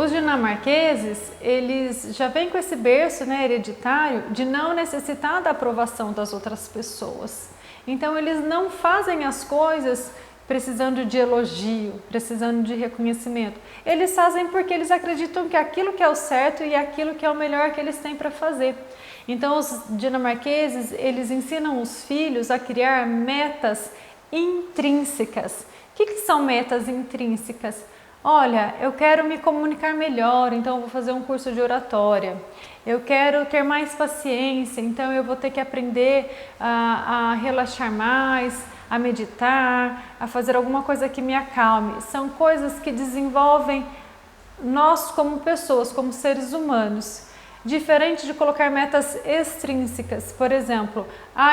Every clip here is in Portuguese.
Os dinamarqueses, eles já vêm com esse berço, né, hereditário de não necessitar da aprovação das outras pessoas. Então eles não fazem as coisas precisando de elogio, precisando de reconhecimento. Eles fazem porque eles acreditam que aquilo que é o certo e aquilo que é o melhor que eles têm para fazer. Então os dinamarqueses, eles ensinam os filhos a criar metas intrínsecas. O que são metas intrínsecas? Olha, eu quero me comunicar melhor, então eu vou fazer um curso de oratória. Eu quero ter mais paciência, então eu vou ter que aprender a relaxar mais, a meditar, a fazer alguma coisa que me acalme. São coisas que desenvolvem nós como pessoas, como seres humanos. Diferente de colocar metas extrínsecas, por exemplo,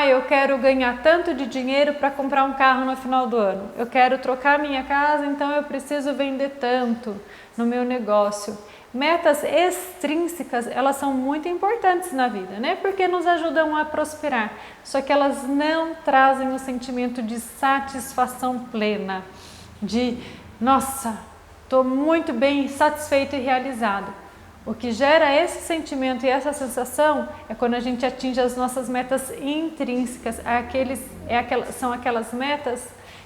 eu quero ganhar tanto de dinheiro para comprar um carro no final do ano. Eu quero trocar minha casa, então eu preciso vender tanto no meu negócio. Metas extrínsecas, elas são muito importantes na vida, né? Porque nos ajudam a prosperar. Só que elas não trazem o sentimento de satisfação plena, de nossa, estou muito bem satisfeito e realizado. O que gera esse sentimento e essa sensação é quando a gente atinge as nossas metas intrínsecas. São aquelas metas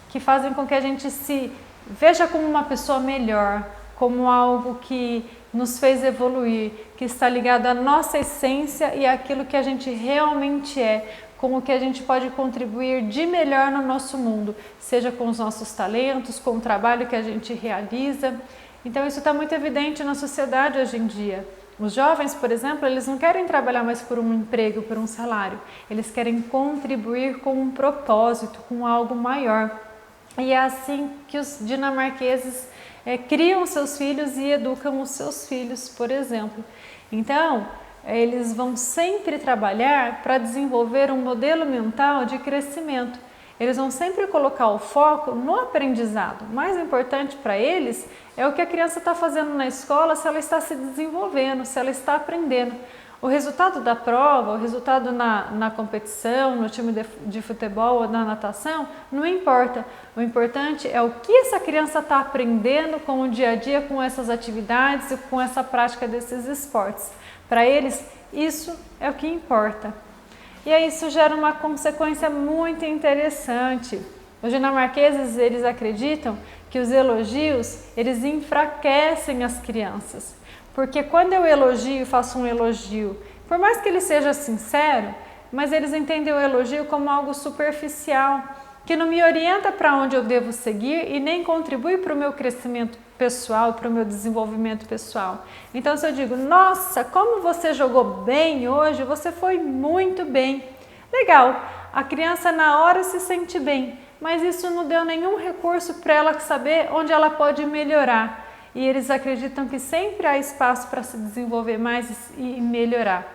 que fazem com que a gente se veja como uma pessoa melhor, como algo que nos fez evoluir, que está ligado à nossa essência e àquilo que a gente realmente é, com o que a gente pode contribuir de melhor no nosso mundo, seja com os nossos talentos, com o trabalho que a gente realiza. Então isso está muito evidente na sociedade hoje em dia. Os jovens, por exemplo, eles não querem trabalhar mais por um emprego, por um salário. Eles querem contribuir com um propósito, com algo maior. E é assim que os dinamarqueses criam seus filhos e educam os seus filhos, por exemplo. Então, eles vão sempre trabalhar para desenvolver um modelo mental de crescimento. Eles vão sempre colocar o foco no aprendizado. O mais importante para eles é o que a criança está fazendo na escola, se ela está se desenvolvendo, se ela está aprendendo. O resultado da prova, o resultado na competição, no time de futebol ou na natação, não importa. O importante é o que essa criança está aprendendo com o dia a dia, com essas atividades e com essa prática desses esportes. Para eles, isso é o que importa. E aí isso gera uma consequência muito interessante. Os dinamarqueses, eles acreditam que os elogios, eles enfraquecem as crianças. Porque quando eu elogio, faço um elogio, por mais que ele seja sincero, mas eles entendem o elogio como algo superficial, que não me orienta para onde eu devo seguir e nem contribui para o meu crescimento pessoal, para o meu desenvolvimento pessoal. Então se eu digo, nossa, como você jogou bem hoje, você foi muito bem. Legal, a criança na hora se sente bem, mas isso não deu nenhum recurso para ela saber onde ela pode melhorar. E eles acreditam que sempre há espaço para se desenvolver mais e melhorar.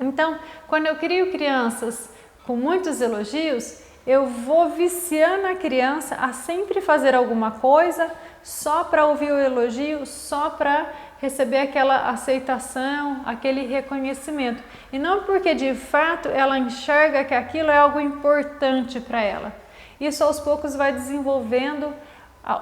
Então, quando eu crio crianças com muitos elogios, eu vou viciando a criança a sempre fazer alguma coisa só para ouvir o elogio, só para receber aquela aceitação, aquele reconhecimento. E não porque de fato ela enxerga que aquilo é algo importante para ela. Isso aos poucos vai desenvolvendo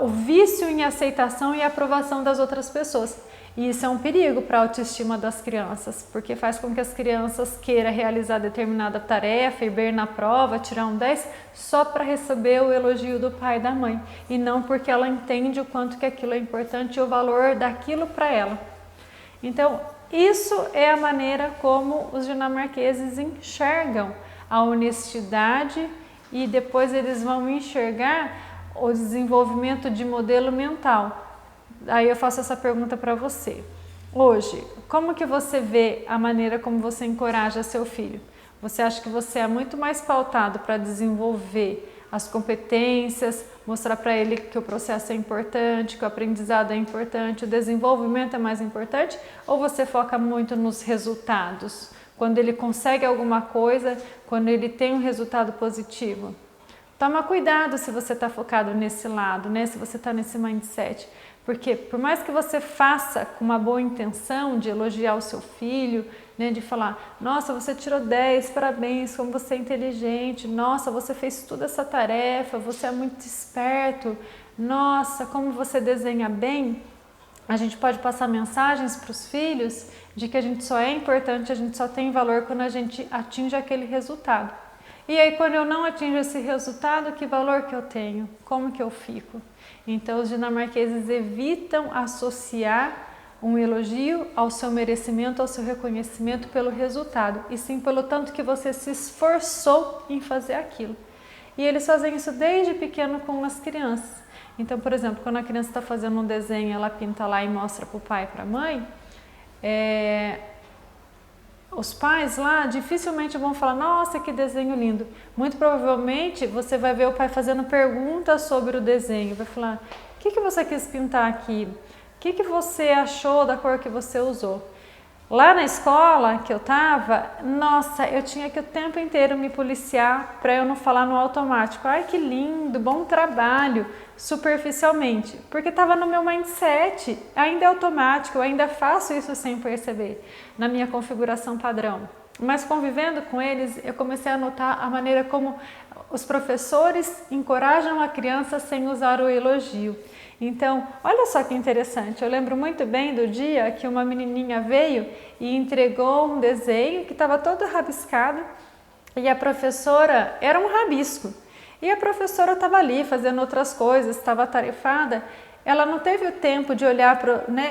o vício em aceitação e aprovação das outras pessoas. E isso é um perigo para a autoestima das crianças, porque faz com que as crianças queiram realizar determinada tarefa, ir bem na prova, tirar um 10, só para receber o elogio do pai e da mãe, e não porque ela entende o quanto que aquilo é importante e o valor daquilo para ela. Então, isso é a maneira como os dinamarqueses enxergam a honestidade e depois eles vão enxergar o desenvolvimento de modelo mental. Aí eu faço essa pergunta para você. Hoje, como que você vê a maneira como você encoraja seu filho? Você acha que você é muito mais pautado para desenvolver as competências, mostrar para ele que o processo é importante, que o aprendizado é importante, o desenvolvimento é mais importante? Ou você foca muito nos resultados? Quando ele consegue alguma coisa, quando ele tem um resultado positivo? Toma cuidado se você está focado nesse lado, né? Se você está nesse mindset. Porque por mais que você faça com uma boa intenção de elogiar o seu filho, né? De falar, nossa, você tirou 10, parabéns, como você é inteligente, nossa, você fez toda essa tarefa, você é muito esperto, nossa, como você desenha bem. a gente pode passar mensagens para os filhos de que a gente só é importante, a gente só tem valor quando a gente atinge aquele resultado. E aí, quando eu não atingo esse resultado, que valor que eu tenho? Como que eu fico? Então, os dinamarqueses evitam associar um elogio ao seu merecimento, ao seu reconhecimento pelo resultado, e sim pelo tanto que você se esforçou em fazer aquilo. E eles fazem isso desde pequeno com as crianças. Então, por exemplo, quando a criança está fazendo um desenho, ela pinta lá e mostra para o pai e para a mãe, os pais lá dificilmente vão falar, nossa, que desenho lindo. Muito provavelmente você vai ver o pai fazendo perguntas sobre o desenho, vai falar, o que você quis pintar aqui? O que você achou da cor que você usou? Lá na escola que eu tava, nossa, eu tinha que o tempo inteiro me policiar para eu não falar no automático. Ai, que lindo, bom trabalho, superficialmente. Porque estava no meu mindset, ainda é automático, eu ainda faço isso sem perceber, na minha configuração padrão. Mas convivendo com eles, eu comecei a notar a maneira como os professores encorajam a criança sem usar o elogio. Então, olha só que interessante, eu lembro muito bem do dia que uma menininha veio e entregou um desenho que estava todo rabiscado e a professora, era um rabisco, e a professora estava ali fazendo outras coisas, estava atarefada, ela não teve o tempo de olhar,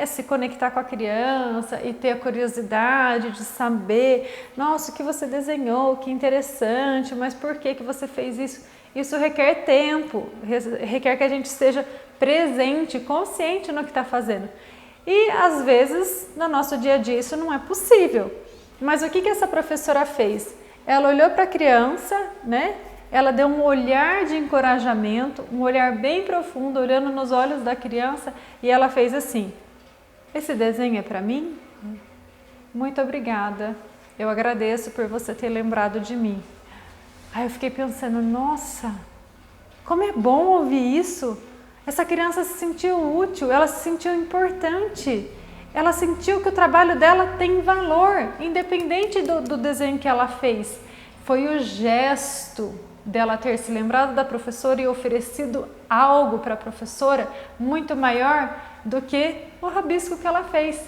se conectar com a criança e ter a curiosidade de saber, nossa, o que você desenhou, que interessante, mas por que você fez isso? Isso requer tempo, requer que a gente esteja presente, consciente no que está fazendo. E às vezes no nosso dia a dia isso não é possível. Mas o que essa professora fez? Ela olhou para a criança, ela deu um olhar de encorajamento, um olhar bem profundo, olhando nos olhos da criança, e ela fez assim, esse desenho é para mim? Muito obrigada, eu agradeço por você ter lembrado de mim. Aí eu fiquei pensando, nossa, como é bom ouvir isso. Essa criança se sentiu útil, ela se sentiu importante. Ela sentiu que o trabalho dela tem valor, independente do desenho que ela fez. Foi o gesto dela ter se lembrado da professora e oferecido algo para a professora muito maior do que o rabisco que ela fez.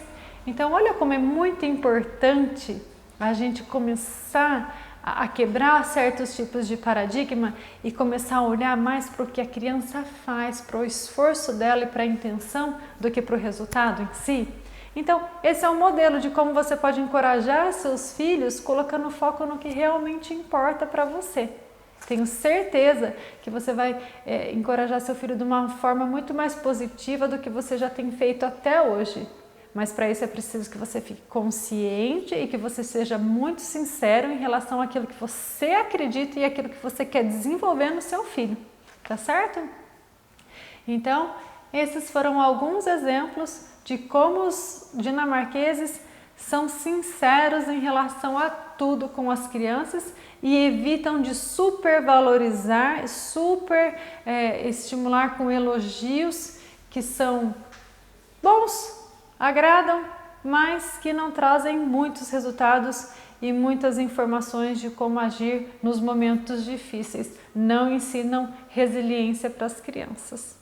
Então, olha como é muito importante a gente começar a quebrar certos tipos de paradigma e começar a olhar mais para o que a criança faz, para o esforço dela e para a intenção do que para o resultado em si. Então, esse é um modelo de como você pode encorajar seus filhos colocando foco no que realmente importa para você. Tenho certeza que você vai encorajar seu filho de uma forma muito mais positiva do que você já tem feito até hoje. Mas para isso é preciso que você fique consciente e que você seja muito sincero em relação àquilo que você acredita e aquilo que você quer desenvolver no seu filho, tá certo? Então, esses foram alguns exemplos de como os dinamarqueses são sinceros em relação a tudo com as crianças e evitam de supervalorizar, estimular com elogios que são bons, agradam, mas que não trazem muitos resultados e muitas informações de como agir nos momentos difíceis. Não ensinam resiliência para as crianças.